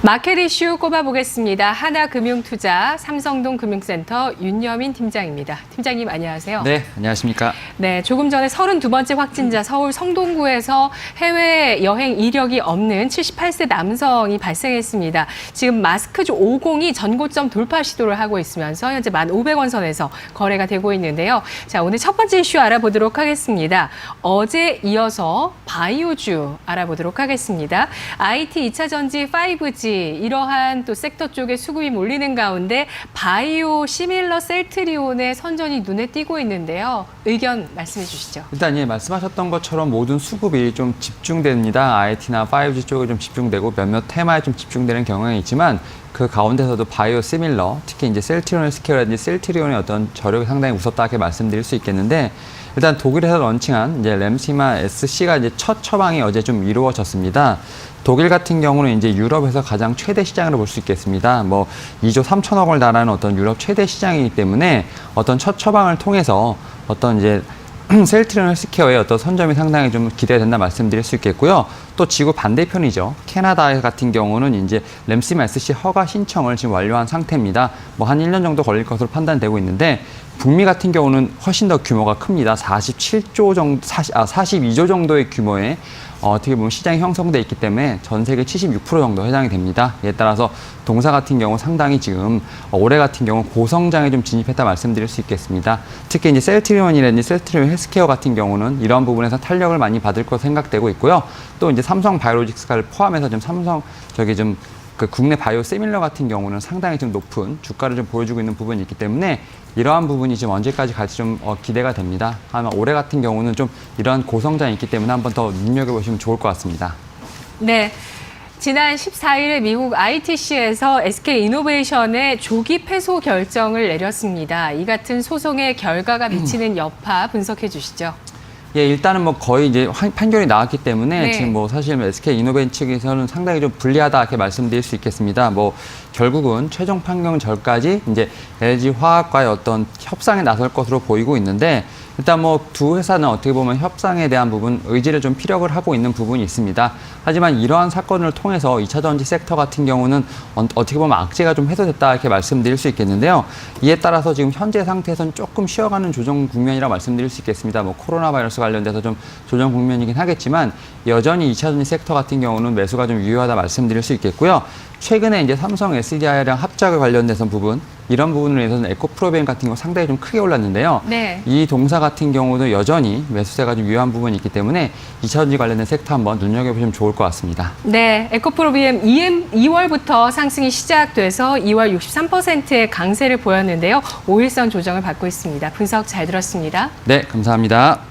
마켓 이슈 꼽아보겠습니다. 하나금융투자 삼성동금융센터 윤여민 팀장입니다. 팀장님 안녕하세요. 네, 안녕하십니까. 네, 조금 전에 32번째 확진자 서울 성동구에서 해외 여행 이력이 없는 78세 남성이 발생했습니다. 지금 마스크주 50이 전고점 돌파 시도를 하고 있으면서 현재 1,500원 선에서 거래가 되고 있는데요. 자, 오늘 첫 번째 이슈 알아보도록 하겠습니다. 어제 이어서 바이오주 알아보도록 하겠습니다. IT, 2차 전지, 5G 이러한 또 섹터 쪽에 수급이 몰리는 가운데 바이오 시밀러 셀트리온의 선전이 눈에 띄고 있는데요. 의견 말씀해 주시죠. 일단 말씀하셨던 것처럼 모든 수급이 좀 집중됩니다. IT나 5G 쪽에 좀 집중되고 몇몇 테마에 좀 집중되는 경향이 있지만 그 가운데서도 바이오 시밀러, 특히 이제 셀트리온 헬스케어라든지 셀트리온의 어떤 저력이 상당히 우습다 이렇게 말씀드릴 수 있겠는데, 일단 독일에서 런칭한 이제 램시마 SC가 이제 첫 처방이 어제 좀 이루어졌습니다. 독일 같은 경우는 이제 유럽에서 가장 최대 시장으로 볼 수 있겠습니다. 2조 3천억 원을 달하는 어떤 유럽 최대 시장이기 때문에 어떤 첫 처방을 통해서 어떤 이제 셀트리온 헬스케어의 어떤 선점이 상당히 좀 기대된다 말씀드릴 수 있겠고요. 또 지구 반대편이죠. 캐나다 같은 경우는 이제 램시마 SC 허가 신청을 지금 완료한 상태입니다. 한 1년 정도 걸릴 것으로 판단되고 있는데, 북미 같은 경우는 훨씬 더 규모가 큽니다. 42조 정도의 규모의 어떻게 보면 시장이 형성돼 있기 때문에 전 세계 76% 정도 해당이 됩니다. 이에 따라서 동사 같은 경우 상당히 지금 올해 같은 경우 고성장에 좀 진입했다 말씀드릴 수 있겠습니다. 특히 이제 셀트리온이라든지 셀트리온 헬스케어 같은 경우는 이런 부분에서 탄력을 많이 받을 것으로 생각되고 있고요. 또 이제 삼성 바이오로직스를 포함해서 좀 삼성 그 국내 바이오 시밀러 같은 경우는 상당히 좀 높은 주가를 좀 보여주고 있는 부분이 있기 때문에 이러한 부분이 지금 언제까지 갈지 좀 기대가 됩니다. 아마 올해 같은 경우는 좀 이러한 고성장이 있기 때문에 한번 더 눈여겨보시면 좋을 것 같습니다. 네. 지난 14일에 미국 ITC에서 SK이노베이션의 조기 패소 결정을 내렸습니다. 이 같은 소송의 결과가 미치는 여파 분석해 주시죠. 예, 일단은 거의 이제 판결이 나왔기 때문에 네. 지금 사실 SK이노베이션 측에서는 상당히 좀 불리하다 이렇게 말씀드릴 수 있겠습니다. 결국은 최종 판결 전까지 이제 LG화학과의 어떤 협상에 나설 것으로 보이고 있는데, 일단 두 회사는 어떻게 보면 협상에 대한 부분 의지를 좀 피력을 하고 있는 부분이 있습니다. 하지만 이러한 사건을 통해서 2차 전지 섹터 같은 경우는 어떻게 보면 악재가 좀 해소됐다 이렇게 말씀드릴 수 있겠는데요. 이에 따라서 지금 현재 상태에서는 조금 쉬어가는 조정 국면이라 말씀드릴 수 있겠습니다. 코로나 바이러스 관련돼서 좀 조정 국면이긴 하겠지만 여전히 2차 전지 섹터 같은 경우는 매수가 좀 유효하다 말씀드릴 수 있겠고요. 최근에 이제 삼성 SDI랑 합작에 관련돼서 부분, 이런 부분을 위해서는 에코프로비엠 같은 경우 상당히 좀 크게 올랐는데요. 네. 이 동사 같은 경우도 여전히 매수세가 좀 유효한 부분이 있기 때문에 2차 전지 관련된 섹터 한번 눈여겨보시면 좋을 것 같습니다. 네, 에코프로비엠 2월부터 상승이 시작돼서 2월 63%의 강세를 보였는데요. 5일선 조정을 받고 있습니다. 분석 잘 들었습니다. 네, 감사합니다.